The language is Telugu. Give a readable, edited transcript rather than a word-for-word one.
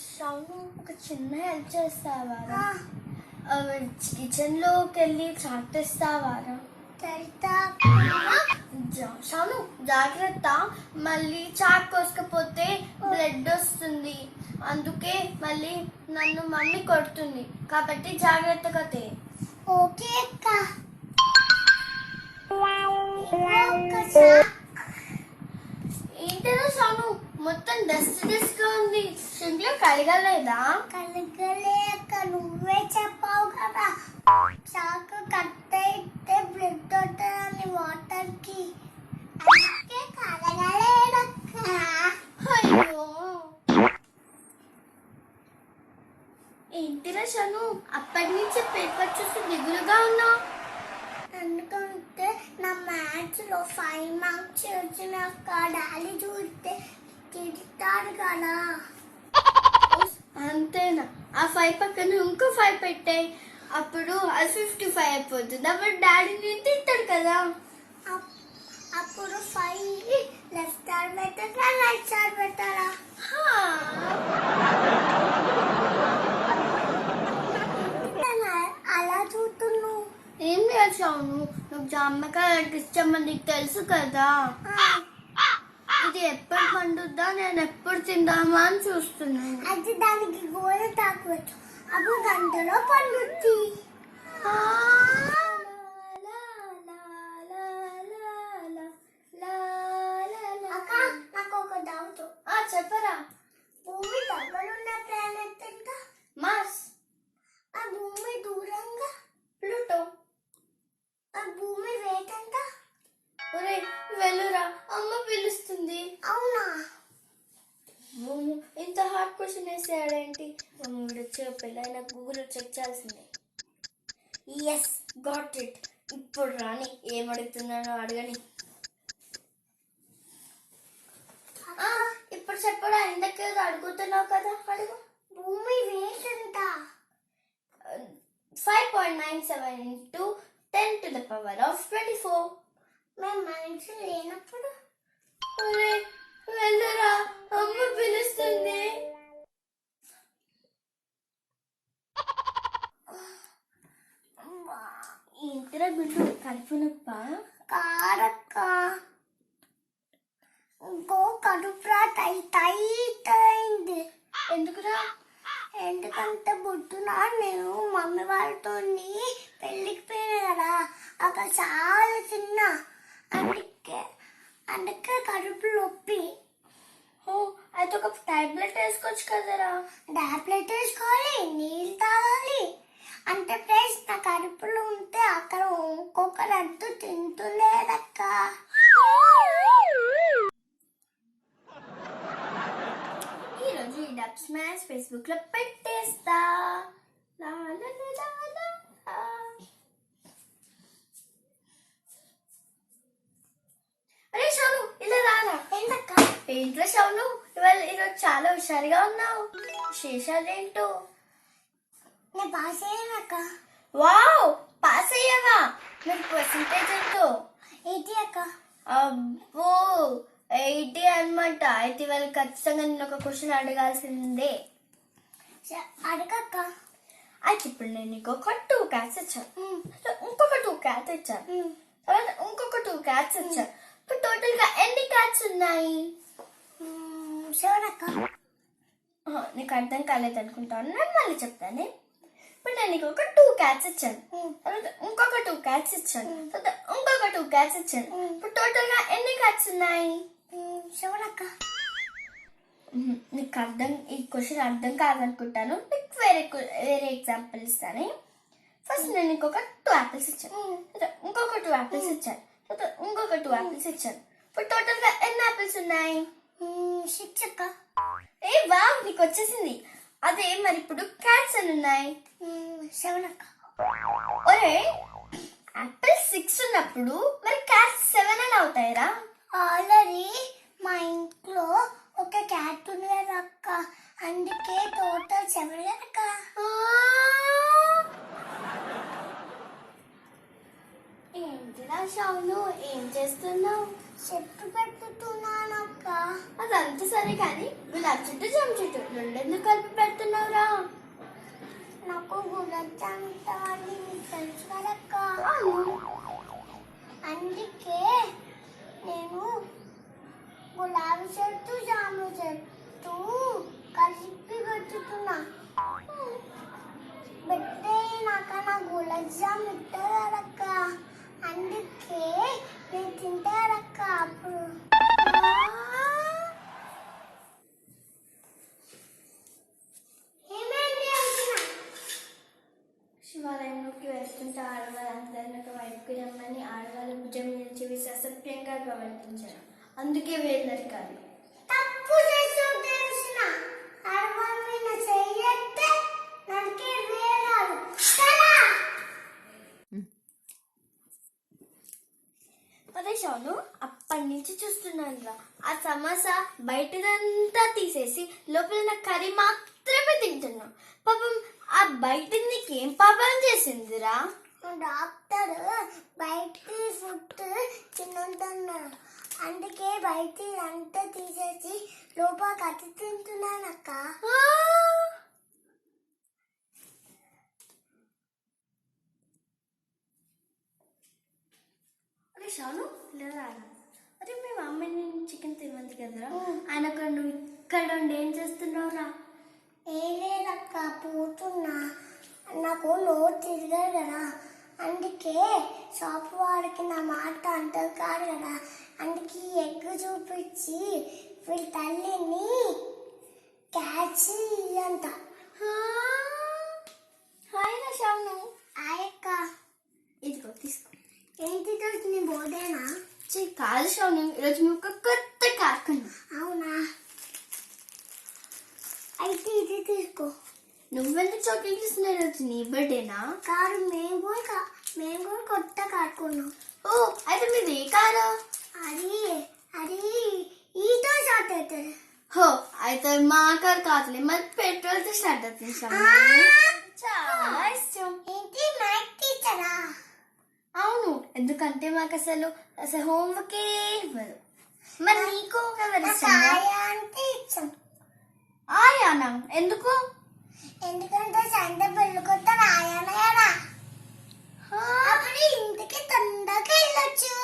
షాను ఒక చిన్న హెల్ప్ చేస్తావా? కిచెన్లోకి వెళ్ళి చాట్ తెస్తావా? షాను జాగ్రత్త, మళ్ళీ చాట్ కోసుకపోతే బ్లడ్ వస్తుంది, అందుకే మళ్ళీ నన్ను మమ్మీ కొడుతుంది, కాబట్టి జాగ్రత్తగా తే. ఓకే అక్క. ఏంటో షాను మొత్తం డస్ట్ గా ఉంది, సింక్లో కడగలేదా? కలగలే అక్క, నువ్వే చెప్పావు కదా చాకు కట్ అయితే బ్లడ్ వస్తుందని వాటర్ కి, అందుకే కలగలేదక్క. అయ్యో ఏంటిరా షాను అప్పటి నుంచి పేపర్ చూసి దిగులుగా ఉన్నావు? ఎందుకంటే నా మ్యాథ్స్ లో 5 మార్క్స్ వచ్చినాక డాడీ చూస్తే తిడతాడు కదా. అంతేనా? ఆ 5 పక్కన ఇంకో 5 పెట్టాయి, అప్పుడు అది 55 అయిపోతుంది, అప్పుడు డాడీని తింటాడు కదా. అప్పుడు 5 లెఫ్ట్ సైడ్ పెట్టారా రైట్ సైడ్ పెట్టారా? అలా చూస్తున్నావు. ఏం చేసావు? నువ్వు జామకాయ ఇష్టం నీకు తెలుసు కదా, ఇది ఎప్పుడు పండుద్దా, నేను ఎప్పుడు తిందామా అని చూస్తున్నాను. అది దానికి గోడ తాకవచ్చు, అప్పుడు గంటలో పండుద్ది. అక్క, నాకు ఒక డౌట్. చెప్పరా. భూమి దగ్గరున్న ప్లానెట్ ఎంత? మార్స్. ఆ భూమి దూరంగా ప్లూటో. ఆ భూమి వెయిట్ ఎంత? ఒరే వెళ్ళురా, అమ్మ పిలుస్తుంది. అవునా? ఇంత హార్డ్ క్వశ్చన్ వేసాడేంటి? వచ్చే పెళ్ళైనా గూగుల్ చెక్ చేయాల్సిందే. Yes, got it. ఇప్పుడు రాని, ఏం అడుగుతున్నానో అడగని. ఇప్పుడు చెప్పడా, ఇంతకేదో అడుగుతున్నావు కదా, అడుగు. భూమి వెయిట్ ఎంత? 5.97 into 10 to the power of 24. మేము మనిషి లేనప్పుడు ఒరే వెళ్ళరా, అమ్మ పిలుస్తుంది. ఇంటిరా గుండు కడుపు నొప్ప? కారక్క, ఇంకో కడుపురా టైట్ అయింది. ఎందుకురా? ఎందుకంటే బుద్ధున నేను మమ్మీ వాళ్ళతో పెళ్ళికి పోయినా కదా, అక్కడ చాలా చిన్న, అందుకే కడుపు నొప్పి. అయితే ఒక టాబ్లెట్ వేసుకోవచ్చు కదరా. టాబ్లెట్ వేసుకోవాలి, నీళ్ళు తాగాలి, అంటే ప్లేస్ నా కడుపులో ఉంటే అక్కడ ఇంకొకరు అంటూ తింటులేదక్క. ఈరోజు ఈ డబ్ స్మాష్ ఫేస్బుక్ లో పెట్టేస్తా. లా లా లా లా లా. అరే షాను ఇలా రారా. ఏంటక్క? ఏంట్రా షాను ఈరోజు చాలా హుషారుగా ఉన్నావు, విశేషాలేంటో? నేను పాస్ అయ్యానక్క. వావ్, పాస్ అయ్యావా? మరి పర్సంటేజ్ ఎంతో? 80 అక్క. అబ్బో 80 అనమాట. అయితే వాళ్ళు ఖచ్చితంగా నేను ఒక క్వశ్చన్ అడగాల్సిందే. అడగక్క. అయితే ఇప్పుడు నేను నీకు ఒక 2 క్యాట్స్ ఇచ్చాను, ఇంకొక 2 క్యాట్స్ ఇచ్చాను, తర్వాత ఇంకొక 2 క్యాట్స్ ఇచ్చాను. ఇప్పుడు టోటల్ గా ఎన్ని క్యాట్స్ ఉన్నాయి? 7 అక్క. నీకు అర్థం కాలేదు అనుకుంటాను, నేను మళ్ళీ చెప్తాను. ఇప్పుడు నేను నీకు ఒక 2 క్యాట్స్ ఇచ్చాను, తర్వాత ఇంకొక 2 క్యాట్స్ ఇచ్చాను, తర్వాత ఇంకొక 2 క్యాట్స్ ఇచ్చాను. ఇప్పుడు టోటల్ గా ఎన్ని క్యాట్స్ ఉన్నాయి? 7 అక్క. నీకు ఈ క్వశ్చన్ అర్థం కాదనుకుంటాను, నీకు వేరే ఎగ్జాంపుల్ ఇస్తాను. ఫస్ట్ నేను ఇంకొక 2 యాపిల్స్ ఇచ్చాను, ఇంకొక 2 యాపిల్స్ ఇచ్చాను, ఇంకొక 2 యాపిల్స్ ఇచ్చాను. ఇప్పుడు టోటల్ గా ఎన్ని యాపిల్స్ ఉన్నాయి? 6 అక్క. ఏ వావ్, నీకు వచ్చేసింది. అదే మరి ఇప్పుడు క్యాట్స్ ఎన్ని ఉన్నాయి? 7 అక్క. ఒరే యాపిల్ 6 ఉన్నప్పుడు మరి క్యాట్స్ 7 అని అవుతాయిరా? ఆల్రెడీ మా ఇంట్లో ఒక క్యాట్ ఉంది కదా అక్క, అందుకే టోటల్ 7 అక్క. ఏంటిరా షాను, ఏం చేస్తున్నావు? చెట్టు పెట్టుతున్నాను అక్క. అదంతా సరే కానీ గులాబ్ చెట్టు జామ చెట్టు రెండెందుకు కలిపి పెడుతున్నావురా? నాకు గులాబ్ జామ్ ఇష్టమని నీకు తెలుసు కదక్క. అందుకే నేను గులాబీ చెట్టు జామ చెట్టు కలిపి పెట్టుతున్నా. పెట్టే నా గులాబ్ జామ్ ఇస్తారక్క. అందుకే నేను తింటారక్క. అప్పుడు ఏమైంది అంటున్నా? శివాలయంలోకి వెళ్తుంటే ఆడవాళ్ళందరినీ ఒక వైపుకి రమ్మని ఆడవాళ్ళ భుజం నుంచి వేసి అసభ్యంగా ప్రవర్తించారు. అందుకే వేలు నరికాలి. తప్పు చేసావు తెలిసిన ఆడవాళ్ళ మీద చెయ్యొద్దే నరికే వేరాలు. అదే షాను అప్పటి నుంచి చూస్తున్నాను రా. ఆ సమోసా బయటదంతా తీసేసి లోపల ఉన్న కర్రీ మాత్రమే తింటున్నాం. పాపం ఆ బయట నీకేం పాపం చేసిందిరా? డాక్టర్ బయటికి ఫుడ్ తినొద్దన్నారు. అందుకే బయట అంతా తీసేసి లోపల కత్తి తింటున్నానక్క. అరే షాను లేదా? అరే మీ మమ్మీ చికెన్ తినదు కదరా, ఆయన అక్కడ నువ్వు ఇక్కడ ఉండి ఏం చేస్తున్నావురా? ఏం లేదక్క, పోతున్నా. నాకు నోరు తిరగదు కదా, అందుకే షాప్ వాడికి నా మాట అంటారు కాదు కదా. అందుకే ఎగ్ చూపించి వీళ్ళ తల్లిని క్యాచ్ అంట. హాయ్ రా షాను. ఆయక్క ఇదిగో తీసుకో. ఏంటి నీ బోర్డేనా? కాదు షాను, ఈరోజు మేము ఒక కొత్త కార్ కొన్నాం. అవునా, అయితే ఇది తీసుకో. నువ్వెందుకు చాక్లెట్ ఇస్తున్నా? ఈరోజు నీ బర్త్డేనా? కారు మేము కూడా కొత్త కారు కొన్నాం. ఓ అయితే మీది ఏ కారు? అది అది ఈతో స్టార్ట్ అవుతుంది. హో అయితే మా కారు కాదులే, మరి పెట్రోల్ తో స్టార్ట్ అవుతుంది. చాలా ఇష్టం. ఏంటి మ్యాథ్ టీచరా? అవును, ఎందుకంటే మాకు అసలు హోంవర్క్ ఇవ్వరు. మరి నీకు ఎవరు ఇష్టం? అంటే ఇష్టం. ఆయానా? ఎందుకు? ఎందుకంటే సండే పెళ్ళి కొత్త రాయన కదా, అప్పుడు ఇంటికి తొందరగా వెళ్ళొచ్చు.